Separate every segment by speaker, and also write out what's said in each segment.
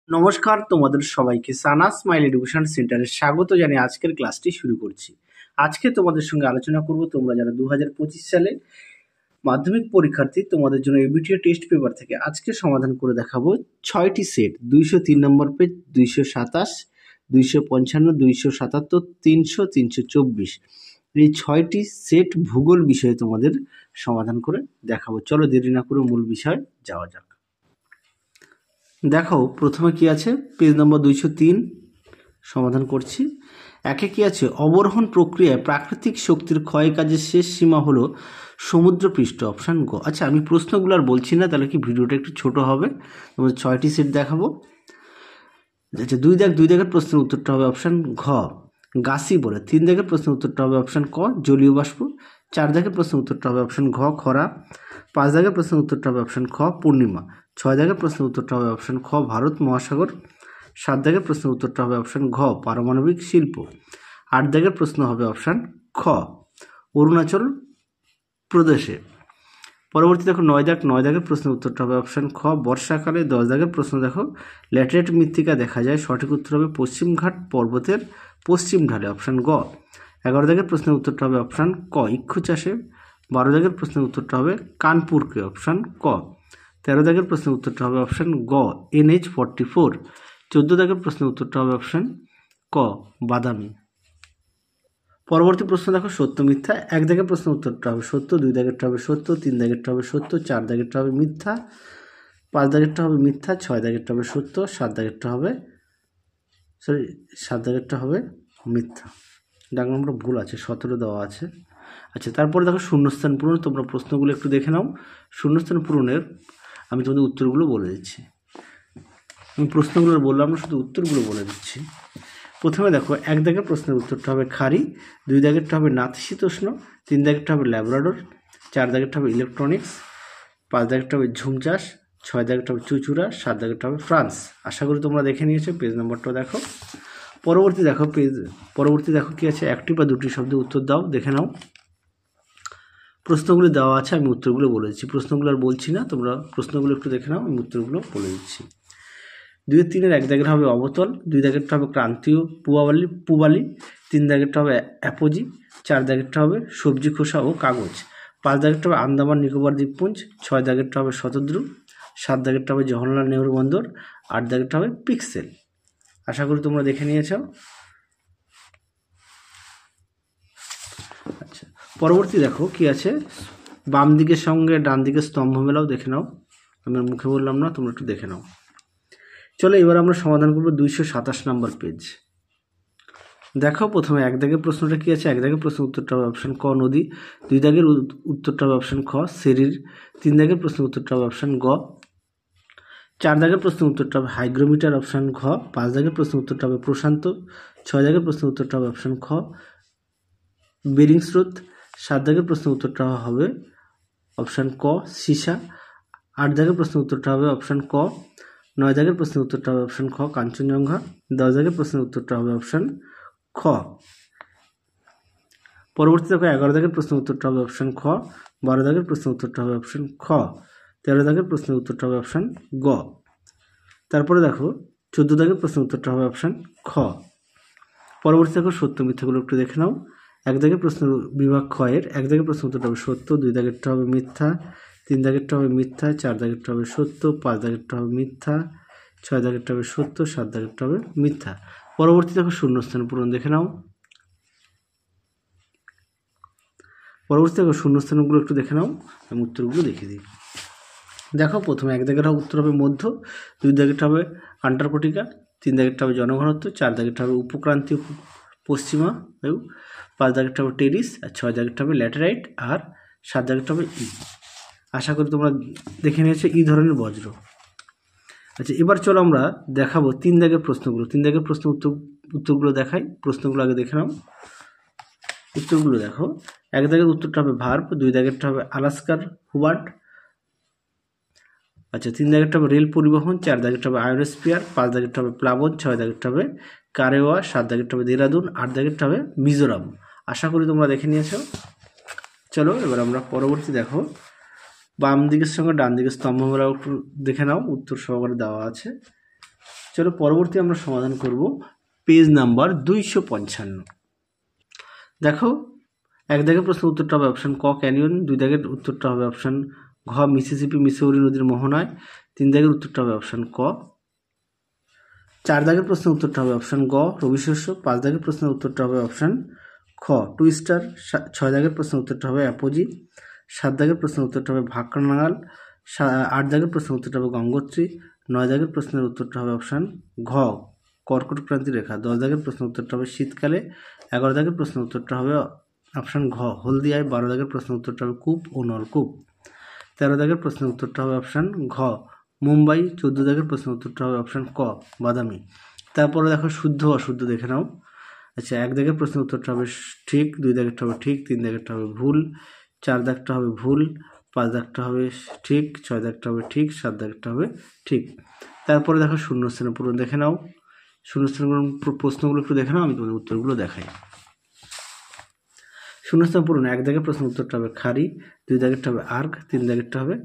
Speaker 1: নমস্কার, তোমাদের সবাইকে সানা স্মাইল এডুকেশন সেন্টারে স্বাগত জানিয়ে আজকের ক্লাসটি শুরু করছি। আজকে তোমাদের সঙ্গে আলোচনা করব তোমরা যারা 2025 সালে মাধ্যমিক পরীক্ষার্থী, তোমাদের জন্য এবিটিএ টেস্ট পেপার থেকে আজকে সমাধান করে দেখাবো 6টি সেট, 203 নম্বর পেজ, 227, 255, 277, 300, 324, এই 6টি সেট ভূগোল বিষয়ে তোমাদের সমাধান করে দেখাবো। চলো দেরি না করে মূল বিষয় যাওয়া যাক। দেখো প্রথমে কি আছে, পেজ নম্বর 203 সমাধান করছি। একে কি আছে, অবরোহণ প্রক্রিয়ায় প্রাকৃতিক শক্তির ক্ষয় কাজের শেষ সীমা হলো সমুদ্রপৃষ্ঠ, অপশান গ। আচ্ছা, আমি প্রশ্নগুলো আর বলছি না, তাহলে কি ভিডিওটা একটু ছোট হবে। তোমাদের 6টি সেট দেখাবো। আচ্ছা, দুই দাগের প্রশ্নের উত্তরটা হবে অপশান ঘ, গাসি বলে। 3 দাগের প্রশ্নের উত্তরটা হবে অপশান ক, জলীয় বাষ্প। 4 দাগের প্রশ্নের উত্তরটা হবে অপশান ঘ, খরা। 5 দাগের প্রশ্নের উত্তরটা হবে অপশান খ, পূর্ণিমা। 6 দাগের প্রশ্নের উত্তরটা হবে অপশান খ, ভারত মহাসাগর। 7 দাগের প্রশ্নের উত্তরটা হবে অপশান ঘ, পারমাণবিক শিল্প। 8 দাগের প্রশ্ন হবে অপশান খ, অরুণাচল প্রদেশে। পরবর্তী দেখো 9 দাগের প্রশ্নের উত্তরটা হবে অপশান খ, বর্ষাকালে। 10 দাগের প্রশ্ন দেখো, ল্যাটেরাইট মৃত্তিকা দেখা যায়, সঠিক উত্তর হবে পশ্চিমঘাট পর্বতের পশ্চিম ঢালে, অপশান গ। 11 দাগের প্রশ্নের উত্তরটা হবে অপশান ক, ইক্ষু চাষে। 12 দাগের প্রশ্নের উত্তরটা হবে কানপুরকে, অপশান ক। 13 দাগের প্রশ্নের উত্তরটা হবে অপশান গ, NH44। 14 দাগের প্রশ্নের উত্তরটা হবে অপশান ক, বাদামি। পরবর্তী প্রশ্ন দেখো, সত্য মিথ্যা। 1 দাগের প্রশ্নের উত্তরটা হবে সত্য, 2 দাগেরটা হবে সত্য, 3 দাগেরটা হবে সত্য, 4 দাগেরটা হবে মিথ্যা, 5 দাগেরটা হবে মিথ্যা, 6 দাগেরটা হবে সত্য, 7 দাগেরটা হবে মিথ্যা। ডাক নম্বর ভুল আছে, 17 দেওয়া আছে। আচ্ছা, তারপরে দেখো শূন্যস্থান পূরণ। তোমরা প্রশ্নগুলো একটু দেখে নাও। শূন্যস্থান পূরণের আমি তোমাদের উত্তরগুলো বলে দিচ্ছি। আমি প্রশ্নগুলো বললাম না, শুধু উত্তরগুলো বলে দিচ্ছি। প্রথমে দেখো 1 দাগের প্রশ্নের উত্তরটা হবে খাড়ি, 2 দাগেরটা হবে নাতিশীতোষ্ণ, 3 দাগেরটা হবে ল্যাব্রাডর, 4 দাগেরটা হবে ইলেকট্রনিক্স, 5 দাগেরটা হবে ঝুম চাষ, 6 দাগেরটা হবে চুচুড়া, 7 দাগেরটা হবে ফ্রান্স। আশা করি তোমরা দেখে নিয়েছো। পেজ নম্বরটা দেখো। পরবর্তী দেখো কি আছে, একটি বা দুটি শব্দে উত্তর দাও, দেখে নাও। প্রশ্নগুলো দেওয়া আছে, আমি উত্তরগুলো বলে দিচ্ছি। প্রশ্নগুলো আর বলছি না, তোমরা প্রশ্নগুলো একটু দেখে নাও, আমি উত্তরগুলো বলে দিচ্ছি। 2-3 1 দাগের হবে অবতল, 2 দাগেরটা হবে ক্রান্তীয় পূবালি, 3 দাগেরটা হবে অ্যাপোজি, 4 দাগেরটা হবে সবজি খোসা ও কাগজ, 5 দাগেরটা হবে আন্দামান নিকোবর দ্বীপপুঞ্জ, 6 দাগেরটা হবে শতদ্রু, 7 দাগেরটা হবে জওহরলাল নেহরু বন্দর, 8 দাগেরটা হবে পিক্সেল। আশা করি তোমরা দেখে নিয়েছ। আচ্ছা, পরবর্তী দেখো কি আছে, বাম দিকের সঙ্গে ডান দিকের স্তম্ভ মেলাও, দেখে নাও। আমি মুখে বললাম না, তোমরা একটু দেখে নাও। চলো এবার আমরা সমাধান করবো 227 নম্বর পেজ। দেখো প্রথমে 1 দাগের প্রশ্নটা কি আছে। 1 দাগের প্রশ্নের উত্তরটা হবে অপশান ক, নদী। 2 দাগের উত্তরটা হবে অপশান খ, শরীর। 3 দাগের প্রশ্নের উত্তরটা হবে অপশান গ। 4 দাগের প্রশ্নের উত্তরটা হবে হাইগ্রোমিটার, অপশান ঘ। 5 দাগের প্রশ্নের উত্তরটা হবে প্রশান্ত। 6 দাগের প্রশ্নের উত্তরটা হবে অপশান খ, বেরিং স্রোত। 7 দাগের প্রশ্নের উত্তরটা হবে অপশান ক, সীসা। 8 দাগের প্রশ্নের উত্তরটা হবে অপশান ক। 9 দাগের প্রশ্নের উত্তরটা হবে অপশান খ, কাঞ্চনজঙ্ঘা। 10 দাগের প্রশ্নের উত্তরটা হবে অপশান খ। পরবর্তী দেখো 11 দাগের প্রশ্নের উত্তরটা হবে অপশান খ। 12 দাগের প্রশ্নের উত্তরটা হবে অপশান খ। 13 দাগের প্রশ্নের উত্তরটা হবে অপশান গ। তারপরে দেখো 14 দাগের প্রশ্নের উত্তরটা হবে অপশান খ। পরবর্তী দেখো সত্য মিথ্যাগুলো একটু দেখে নাও। 1 দাগের প্রশ্ন বিভাগ খ এর 1 দাগের প্রশ্নের উত্তরটা হবে সত্য, 2 দাগেরটা হবে মিথ্যা, 3 দাগেরটা হবে মিথ্যা, 4 দাগেরটা হবে সত্য, 5 দাগেরটা হবে মিথ্যা, 6 দাগেরটা হবে সত্য, 7 দাগেরটা হবে মিথ্যা। পরবর্তী দেখো শূন্যস্থান পূরণ, দেখে নাও। পরবর্তী দেখো শূন্যস্থানগুলো একটু দেখে নাও, আমি উত্তরগুলো দেখিয়ে দিই। দেখো প্রথমে 1 দাগের উত্তর হবে মধ্য, 2 দাগেরটা হবে আন্টার্কটিকা, 3 দাগেরটা হবে জনঘনত্ব, 4 দাগেরটা হবে উপক্রান্তীয় পশ্চিমা বায়ু, 5 দাগেরটা হবে টেরিস, আর 6 দাগেরটা হবে ল্যাটেরাইট, আর 7 দাগেরটা হবে ই। আশা করি তোমরা দেখে নিয়েছো ই ধরনের বজ্র। আচ্ছা, এবার চলো আমরা দেখাবো 3 দাগের প্রশ্নগুলো। 3 দাগের প্রশ্ন উত্তরগুলো দেখাই। প্রশ্নগুলো আগে দেখে নাও, উত্তরগুলো দেখো। 1 দাগের উত্তরটা হবে ভার্ব, 2 দাগেরটা হবে আলাস্কার হুবার্ট। আচ্ছা, 3 দাগেরটা হবে রেল পরিবহন, 4 দাগেরটা হবে আয়োনোস্ফিয়ার, 5 দাগেরটা হবে প্লাবন, 6 দাগেরটা হবে কারেওয়া, 7 দাগেরটা হবে দেরাদুন, 8 দাগেরটা হবে মিজোরাম। আশা করি তোমরা দেখে নিয়েছো। চলো এবার আমরা পরবর্তী দেখো, বাম দিকের সঙ্গে ডান দিকের স্তম্ভ মেলাও একটু দেখে নাও, উত্তর সহকারে দেওয়া আছে। চলো পরবর্তী আমরা সমাধান করব পেজ নাম্বার 255। দেখো, এক দাগের প্রশ্ন উত্তরটা হবে অপশান ক ক্যানিয়ন, 2 দাগের উত্তরটা হবে অপশান ঘ মিসিসিপি মিসৌরি নদীর মোহনায়, 3 দাগের উত্তরটা হবে অপশান ক, 4 দাগের প্রশ্নের উত্তরটা হবে অপশান গ রবি শস্য, 5 দাগের প্রশ্নের উত্তরটা হবে অপশান খ টুইস্টার, 6 দাগের প্রশ্নের উত্তরটা হবে অ্যাপোজি, 7 দাগের প্রশ্নের উত্তরটা হবে ভাক্রানাগাল, 8 দাগের প্রশ্নের উত্তরটা হবে গঙ্গোত্রী, 9 দাগের প্রশ্নের উত্তরটা হবে অপশান ঘ কর্কট ক্রান্তি রেখা, 10 দাগের প্রশ্নের উত্তরটা হবে শীতকালে, 11 দাগের প্রশ্নের উত্তরটা হবে অপশান ঘ হলদিয়ায়, 12 দাগের প্রশ্নের উত্তরটা হবে কূপ ও নলকূপ, 13 দাগের প্রশ্নের উত্তরটা হবে অপশান ঘ মুম্বাই, 14 দাগের প্রশ্নের উত্তরটা হবে অপশান ক বাদামি। তারপরে দেখো শুদ্ধ অশুদ্ধ দেখে নাও। আচ্ছা, 1 দাগের প্রশ্নের উত্তরটা হবে ঠিক, 2 দাগেরটা হবে ঠিক, 3 দাগেরটা হবে ভুল, 4 দাগটা হবে ভুল, 5 দাগটা হবে ঠিক, 6 দাগটা হবে ঠিক, 7 দাগটা হবে ঠিক। তারপরে দেখো শূন্যস্থানের পূরণ দেখে নাও। শূন্যস্থানের প্রশ্নগুলো একটু দেখে নাও, আমি তোমাদের উত্তরগুলো দেখাই। শূন্যস্থান পূরণ, 1 দাগের প্রশ্নের উত্তরটা হবে খারি, 2 দাগেরটা হবে আর্ক, 3 দাগেরটা হবে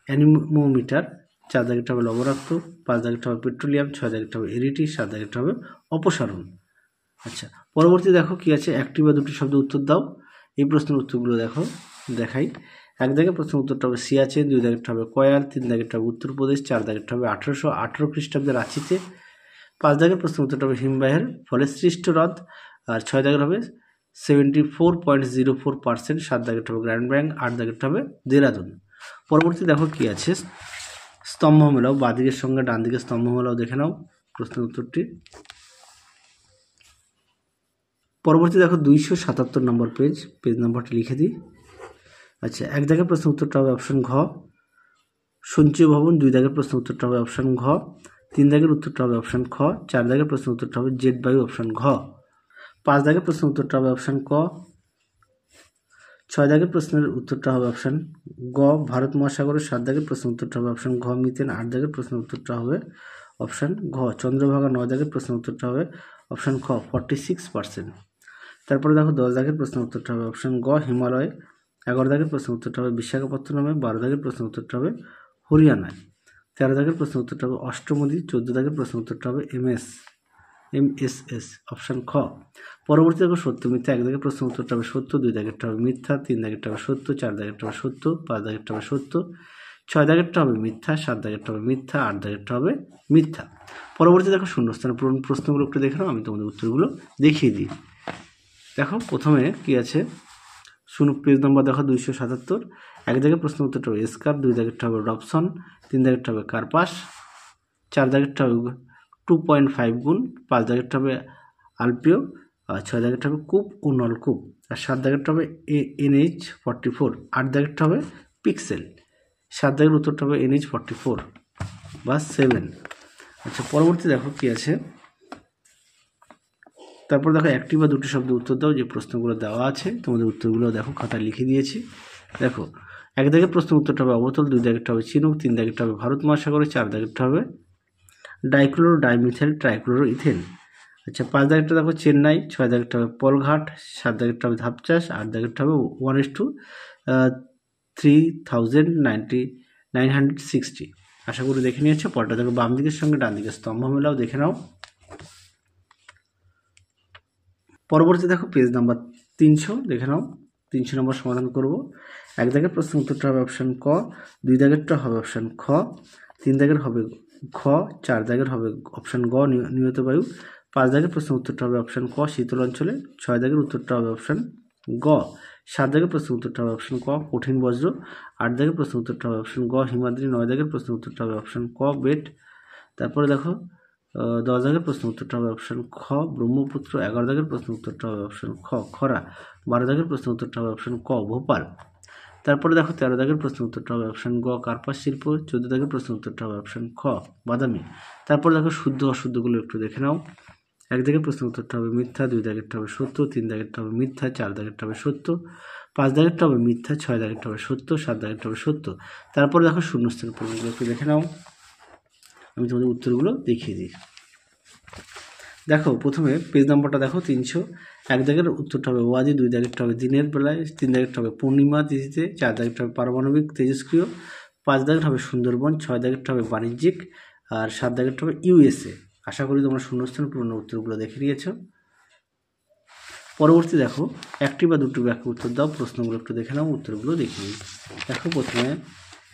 Speaker 1: অ্যানিমোমিটার, 4 দাগেরটা হবে লবণাক্ত, 5 দাগেরটা হবে পেট্রোলিয়াম, 6 দাগেরটা হবে এরিটি, 7 দাগেরটা হবে অপসারণ। আচ্ছা, পরবর্তী দেখো কি আছে, একটি বা দুটি শব্দ উত্তর দাও। এই প্রশ্নের উত্তরগুলো দেখো দেখাই। 1 দাগের প্রশ্নের উত্তরটা হবে সিয়াচেন, 2 দাগেরটা হবে কয়ার, 3 দাগেরটা হবে উত্তরপ্রদেশ, 4 দাগেরটা হবে 1818 খ্রিস্টাব্দে রাঁচিতে, 5 দাগের প্রশ্নের উত্তরটা হবে হিমবাহের ফলে সৃষ্ট হ্রদ, আর 6 দাগের হবে 74.04%, 7 দাগেরটা হবে গ্র্যান্ড ব্যাঙ্ক, 8 দাগেরটা হবে দেরাদুন। পরবর্তী দেখো কি আছে, স্তম্ভ মেলাও, বাঁদিকের সঙ্গে ডান দিকে স্তম্ভ মেলাও দেখে নাও প্রশ্নের উত্তরটি। পরবর্তী দেখো 277 নম্বর পেজ নাম্বারটা লিখে দিই। আচ্ছা, 1 দাগের প্রশ্নের উত্তরটা হবে অপশান ঘ সঞ্চয় ভবন, 2 দাগের প্রশ্নের উত্তরটা হবে অপশান ঘ, 3 দাগের উত্তরটা হবে অপশান খ, 4 দাগের প্রশ্নের উত্তরটা হবে জেট বায়ু অপশান ঘ, 5 দাগের প্রশ্নের উত্তরটা হবে অপশান ক, 6 দাগের প্রশ্নের উত্তরটা হবে অপশান গ ভারত মহাসাগরের, 7 দাগের প্রশ্নের উত্তরটা হবে অপশান ঘ মিথেন, 8 দাগের প্রশ্নের উত্তরটা হবে অপশান ঘ চন্দ্রভাগা, 9 দাগের প্রশ্নের উত্তরটা হবে অপশান খ 46%। তারপরে দেখো 10 দাগের প্রশ্নের উত্তরটা হবে অপশান গ হিমালয়, 11 দাগের প্রশ্নের উত্তরটা হবে বিশাখাপত্তনমে, 12 দাগের প্রশ্নের উত্তরটা হবে হরিয়ানায়, 13 দাগের প্রশ্নের উত্তরটা হবে অষ্টমদী, 14 দাগের প্রশ্নের উত্তরটা হবে MSS অপশান খ। পরবর্তী দেখো সত্য মিথ্যা, 1 দাগের প্রশ্নের উত্তরটা হবে সত্য, 2 দাগেরটা হবে মিথ্যা, 3 দাগেরটা হবে সত্য, 4 দাগেরটা হবে সত্য, 5 দাগেরটা হবে সত্য, 6 দাগেরটা হবে মিথ্যা, 7 দাগেরটা হবে মিথ্যা, 8 দাগেরটা হবে মিথ্যা। পরবর্তী দেখো শূন্যস্থান পূরণ প্রশ্নগুলো একটু দেখে নাও, আমি তোমাদের উত্তরগুলো দেখিয়ে দিই। দেখো প্রথমে কি আছে, পেজ নম্বর দেখো 277। 1 দাগের প্রশ্নের উত্তরটা হবে স্কার, 2 দাগেরটা হবে রবসন, 3 দাগেরটা হবে কার্পাস, 4 দাগেরটা হবে 2.5 গুণ, 5 দাগেরটা হবে আলপিও, আর 6 দাগেরটা হবে কূপ ও নলকূপ, আর 7 দাগেরটা হবে NH44, 8 দাগেরটা হবে পিক্সেল, 7 দাগের উত্তরটা হবে NH44 বা 7। আচ্ছা, পরবর্তী দেখো কি আছে, তারপর দেখো একটি বা দুটি শব্দ উত্তর দাও। যে প্রশ্নগুলো দেওয়া আছে তোমাদের উত্তরগুলো দেখো খাতায় লিখে দিয়েছি। দেখো 1 দাগের প্রশ্নের উত্তরটা হবে অবতল, 2 দাগেরটা হবে চিনুক, 3 দাগেরটা হবে ভারত মহাসাগরে, 4 দাগেরটা হবে ডাইক্লোরো ডাইমিথাইল ট্রাইক্লোরো ইথেন। আচ্ছা, 5 দাগেরটা দেখো চেন্নাই, 6 দাগেরটা হবে পলঘাট, 7 দাগেরটা হবে ধাপচাষ, 8 দাগেরটা হবে 1:3960। আশা করি দেখে নিয়েছো। পরটা দেখো বাম দিকের সঙ্গে ডান দিকের স্তম্ভ মেলাও দেখে নাও। পরবর্তী দেখো পেজ নাম্বার 300 দেখে নাও। 300 নম্বর সমাধান করব। 1 দাগের প্রশ্নের উত্তরটা হবে অপশান ক, 2 দাগেরটা হবে অপশান খ, 3 দাগের হবে খ, 4 দাগের হবে অপশান গ নিয়ত বায়ু, 5 দাগের প্রশ্নের উত্তরটা হবে অপশান ক শীতল অঞ্চলে, 6 দাগের উত্তরটা হবে অপশান গ, 7 দাগের প্রশ্নের উত্তরটা হবে অপশান ক কঠিন বজ্র, 8 দাগের প্রশ্নের উত্তরটা হবে অপশান গ হিমাদ্রি, 9 দাগের প্রশ্নের উত্তরটা হবে অপশান ক বেট। তারপরে দেখো 10 দাগের প্রশ্ন উত্তরটা হবে অপশান খ ব্রহ্মপুত্র, 11 দাগের প্রশ্ন উত্তরটা হবে অপশান খ খরা, 12 দাগের প্রশ্ন উত্তরটা হবে অপশান ক ভোপাল। তারপরে দেখো 13 দাগের প্রশ্ন উত্তরটা হবে অপশান গ কার্পাস শিল্প, 14 দাগের প্রশ্ন উত্তরটা হবে অপশান খ বাদামি। তারপরে দেখো শুদ্ধ অশুদ্ধগুলো একটু দেখে নাও। 1 দাগের প্রশ্ন উত্তরটা হবে মিথ্যা, 2 দাগেরটা হবে সত্য, 3 দাগেরটা হবে মিথ্যা, 4 দাগেরটা হবে সত্য, 5 দাগেরটা হবে মিথ্যা, 6 দাগেরটা হবে সত্য, 7 দাগেরটা হবে সত্য। তারপরে দেখো শূন্যস্থানের পূরণগুলো একটু দেখে নাও, আমি তোমাদের উত্তরগুলো দেখিয়ে দিই। দেখো প্রথমে পেজ নাম্বারটা দেখো 300। 1 দাগের উত্তরটা হবে ওয়াদি, 2 দাগেরটা হবে দিনের বেলায়, 3 দাগেরটা হবে পূর্ণিমা তিথিতে, 4 দাগেরটা হবে পারমাণবিক তেজস্ক্রিয়, 5 দাগের হবে সুন্দরবন, 6 দাগেরটা হবে বাণিজ্যিক, আর 7 দাগেরটা হবে USA। আশা করি তোমরা শূন্যস্থান পূরণের উত্তরগুলো দেখে নিয়েছো। পরবর্তী দেখো, একটি বা দুটি বাক্য উত্তর দাও। প্রশ্নগুলো একটু দেখে নাও, উত্তরগুলো দেখে নিই। দেখো প্রথমে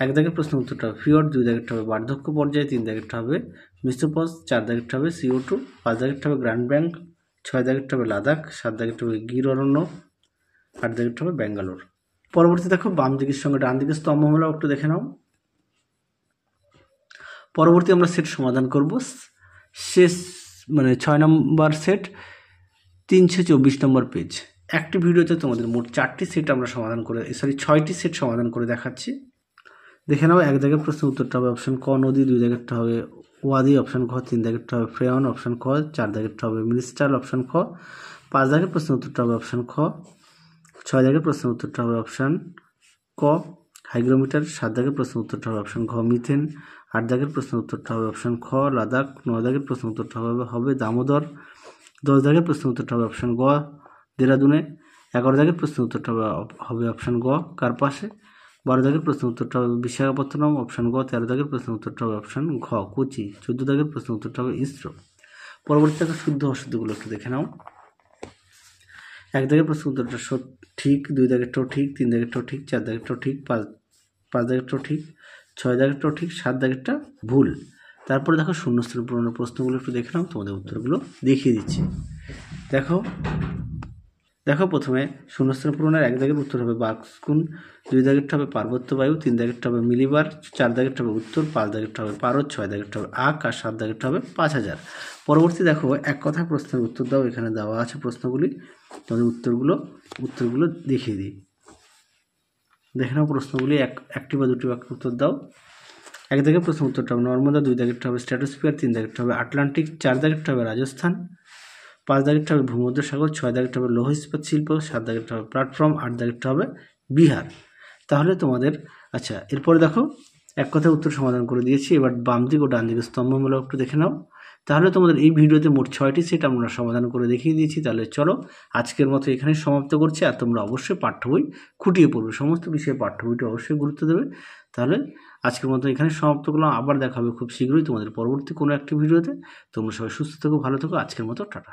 Speaker 1: এক দাগের প্রশ্ন উত্তরটা হবে ফিওর, 2 দাগেরটা হবে বার্ধক্য পর্যায়ে, 3 দাগেরটা হবে মিসোপজ, 4 দাগেরটা হবে CO2, 5 দাগেরটা হবে গ্র্যান্ড ব্যাংক, 6 দাগেরটা হবে লাদাখ, 7 দাগেরটা হবে গির অরণ্য, 8 দাগেরটা হবে ব্যাঙ্গালোর। পরবর্তী দেখো বাম দিকের সঙ্গে ডান দিকের স্তম্ভমালা একটু দেখে নাও। পরবর্তী আমরা সেট সমাধান করব। শেষ 6 নম্বর সেট 324 নম্বর পেজ। একটি ভিডিওতে তোমাদের মোট 4টি সেট আমরা সমাধান করে 6টি সেট সমাধান করে দেখাচ্ছি। দেখে নাও। 1 দাগের প্রশ্ন উত্তরটা হবে অপশন ক নদী, 2 দাগেরটা হবে ওয়াদি অপশন খ, 3 দাগেরটা হবে ফ্রেয়ন অপশন খ, 4 দাগেরটা হবে মিনিস্টার অপশন খ, 5 দাগের প্রশ্ন উত্তরটা হবে অপশন খ, 6 দাগের প্রশ্ন উত্তরটা হবে অপশন ক হাইগ্রোমিটার, 7 দাগের প্রশ্ন উত্তরটা হবে অপশন ঘ মিথেন, 8 দাগের প্রশ্ন উত্তরটা হবে অপশন খ লাদাখ, 9 দাগের প্রশ্ন উত্তরটা হবে দামোদর, 10 দাগের প্রশ্ন উত্তরটা হবে অপশন গ দেরাদুনে, 11 দাগের প্রশ্ন উত্তরটা হবে অপশন গ কার্পাসে, 12 দাগের প্রশ্ন উত্তরটা হবে বিশাখাপত্তনম অপশন গ, 13 দাগের প্রশ্ন উত্তরটা হবে অপশন ঘ কোচি, 14 দাগের প্রশ্ন উত্তরটা হবে ইসরো। পরবর্তী থেকে শুদ্ধ অশুদ্ধগুলো একটু দেখে নাও। 1 দাগের প্রশ্ন উত্তরটা ঠিক, 2 দাগেরটাও ঠিক, 3 দাগেরটাও ঠিক, 4 দাগেরটাও ঠিক, 5 দাগেরটাও ঠিক, 6 দাগেরটাও ঠিক, 7 দাগেরটা ভুল। তারপরে দেখো শূন্যস্থান পূরণের প্রশ্নগুলো একটু দেখে নাও, তোমাদের উত্তরগুলো দেখিয়ে দিচ্ছি। দেখো প্রথমে শূন্যস্থান পূরণের 1 দাগের উত্তর হবে বাক্সকুন, 2 দাগেরটা হবে পার্বত্য বায়ু, 3 দাগেরটা হবে মিলিবার, 4 দাগেরটা হবে উত্তর, 5 দাগেরটা হবে পারদ, 6 দাগেরটা হবে আক, আর 7 দাগেরটা হবে 5000। পরবর্তী দেখো এক কথায় প্রশ্নের উত্তর দাও। এখানে দেওয়া আছে প্রশ্নগুলি, তোমাদের উত্তরগুলো দেখিয়ে দিই। দেখে নাও প্রশ্নগুলি। একটি বা দুটি বাক্য উত্তর দাও। 1 দাগের প্রশ্ন উত্তরটা হবে নর্মদা, 2 দাগেরটা হবে স্ট্র্যাটোস্ফিয়ার, 3 দাগেরটা হবে আটলান্টিক, 4 দাগেরটা হবে রাজস্থান, 5 দাগেরটা হবে ভূমধ্যসাগর, 6 দাগেরটা হবে লৌহ ইস্পাত শিল্প, 7 দাগেরটা হবে প্ল্যাটফর্ম, 8 দাগেরটা হবে বিহার। তাহলে তোমাদের এরপরে দেখো এক কথায় উত্তর সমাধান করে দিয়েছি। এবার বাম দিক ও ডান দিকের স্তম্ভমূলক একটু দেখে নাও। তাহলে তোমাদের এই ভিডিওতে মোট 6টি সেট আমরা সমাধান করে দেখিয়ে দিয়েছি। তাহলে চলো আজকের মতো এখানে সমাপ্ত করছি। আর তোমরা অবশ্যই পাঠ্য বই খুঁটিয়ে পড়বে, সমস্ত বিষয়ে পাঠ্য বইটা অবশ্যই গুরুত্ব দেবে। তাহলে আজকের মতো এখানে সমাপ্ত করলাম। আবার দেখা হবে খুব শীঘ্রই তোমাদের পরবর্তী কোনো একটি ভিডিওতে। তোমরা সবাই সুস্থ থেকো, ভালো থেকো। আজকের মতো টাটা।